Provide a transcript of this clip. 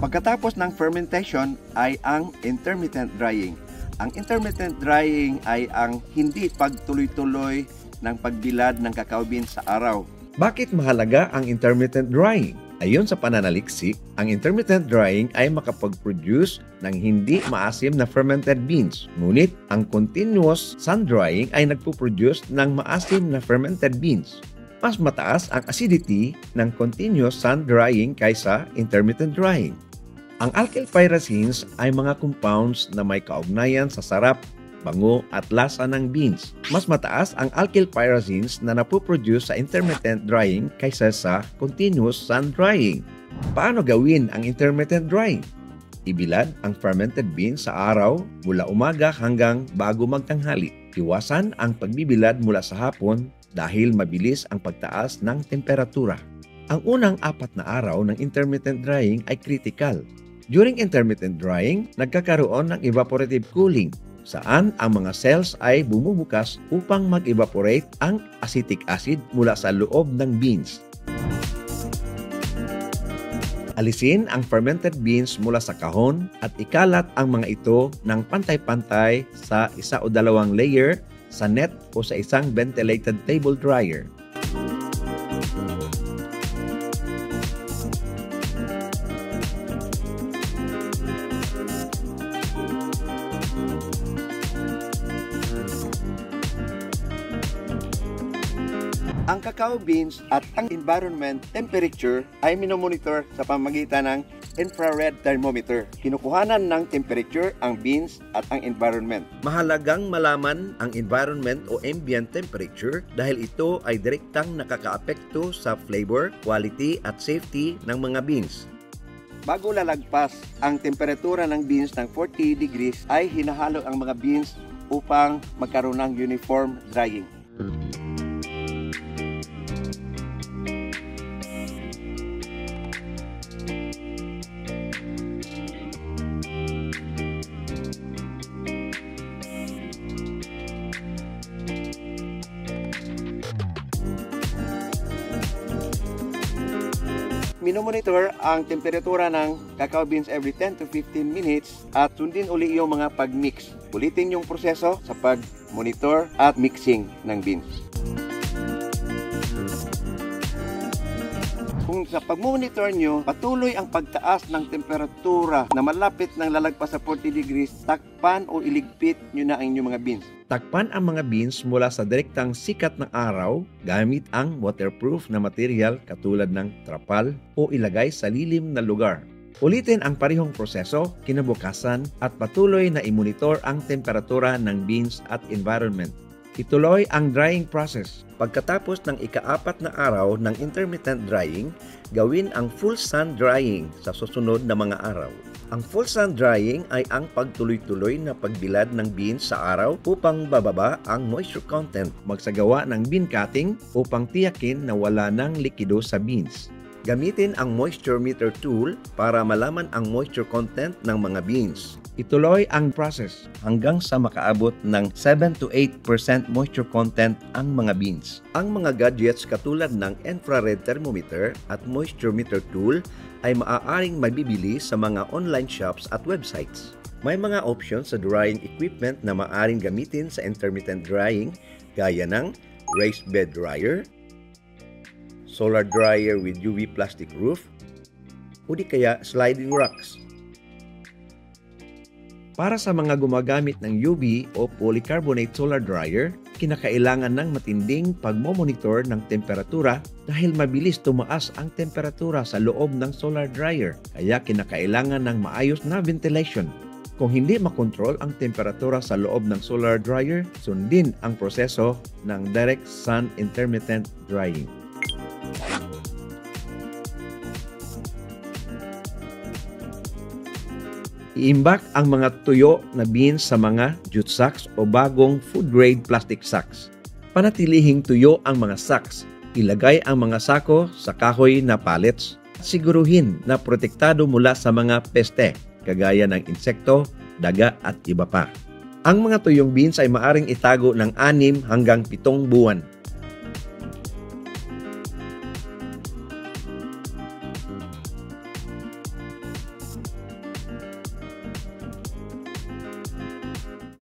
Pagkatapos ng fermentation ay ang intermittent drying. Ang intermittent drying ay ang hindi pagtuloy-tuloy ng pagbilad ng cacao beans sa araw. Bakit mahalaga ang intermittent drying? Ayon sa pananaliksik, ang intermittent drying ay makapag-produce ng hindi maasim na fermented beans. Ngunit, ang continuous sun drying ay nagpo-produce ng maasim na fermented beans. Mas mataas ang acidity ng continuous sun drying kaysa intermittent drying. Ang alkyl pyrrazines ay mga compounds na may kaugnayan sa sarap, bango at lasa ng beans. Mas mataas ang alkyl pyrrazines na napoproduce sa intermittent drying kaysa sa continuous sun drying. Paano gawin ang intermittent drying? Ibilad ang fermented beans sa araw mula umaga hanggang bago magtanghali. Iwasan ang pagbibilad mula sa hapon dahil mabilis ang pagtaas ng temperatura. Ang unang 4 na araw ng intermittent drying ay critical. During intermittent drying, nagkakaroon ng evaporative cooling, saan ang mga cells ay bumubukas upang mag-evaporate ang acetic acid mula sa loob ng beans. Alisin ang fermented beans mula sa kahon at ikalat ang mga ito ng pantay-pantay sa 1 o 2 layer sa net o sa isang ventilated table dryer. Ang cacao beans at ang environment temperature ay minomonitor sa pamamagitan ng infrared thermometer. Kinukuhanan ng temperature ang beans at ang environment. Mahalagang malaman ang environment o ambient temperature dahil ito ay direktang nakakaapekto sa flavor, quality at safety ng mga beans. Bago lalagpas ang temperatura ng beans ng 40 degrees ay hinahalo ang mga beans upang magkaroon ng uniform drying. Minomonitor ang temperatura ng cacao beans every 10 to 15 minutes at sundin uli yung mga pag-mix. Ulitin yung proseso sa pag-monitor at mixing ng beans. Kung sa pag-monitor nyo, patuloy ang pagtaas ng temperatura na malapit ng lalagpas sa 40 degrees, takpan o iligpit nyo na ang inyong mga beans. Takpan ang mga beans mula sa direktang sikat ng araw gamit ang waterproof na material katulad ng trapal o ilagay sa lilim na lugar. Ulitin ang parehong proseso kinabukasan at patuloy na i-monitor ang temperatura ng beans at environment. Ituloy ang drying process. Pagkatapos ng ika-4 na araw ng intermittent drying, gawin ang full sun drying sa susunod na mga araw. Ang full sun drying ay ang pagtuloy-tuloy na pagbilad ng beans sa araw upang bababa ang moisture content. Magsagawa ng bean cutting upang tiyakin na wala ng likido sa beans. Gamitin ang moisture meter tool para malaman ang moisture content ng mga beans. Ituloy ang process hanggang sa makaabot ng 7 to 8% moisture content ang mga beans. Ang mga gadgets katulad ng infrared thermometer at moisture meter tool ay maaaring mabibili sa mga online shops at websites. May mga options sa drying equipment na maaaring gamitin sa intermittent drying gaya ng raised bed dryer, solar dryer with UV plastic roof, o di kaya sliding racks. Para sa mga gumagamit ng UV o polycarbonate solar dryer, kinakailangan ng matinding pagmomonitor ng temperatura dahil mabilis tumaas ang temperatura sa loob ng solar dryer, kaya kinakailangan ng maayos na ventilation. Kung hindi makontrol ang temperatura sa loob ng solar dryer, sundin ang proseso ng direct sun intermittent drying. Iimbak ang mga tuyo na beans sa mga jute sacks o bagong food-grade plastic sacks. Panatilihing tuyo ang mga sacks. Ilagay ang mga sako sa kahoy na pallets. Siguruhin na protektado mula sa mga peste, kagaya ng insekto, daga at iba pa. Ang mga tuyong beans ay maaring itago ng 6 hanggang 7 buwan.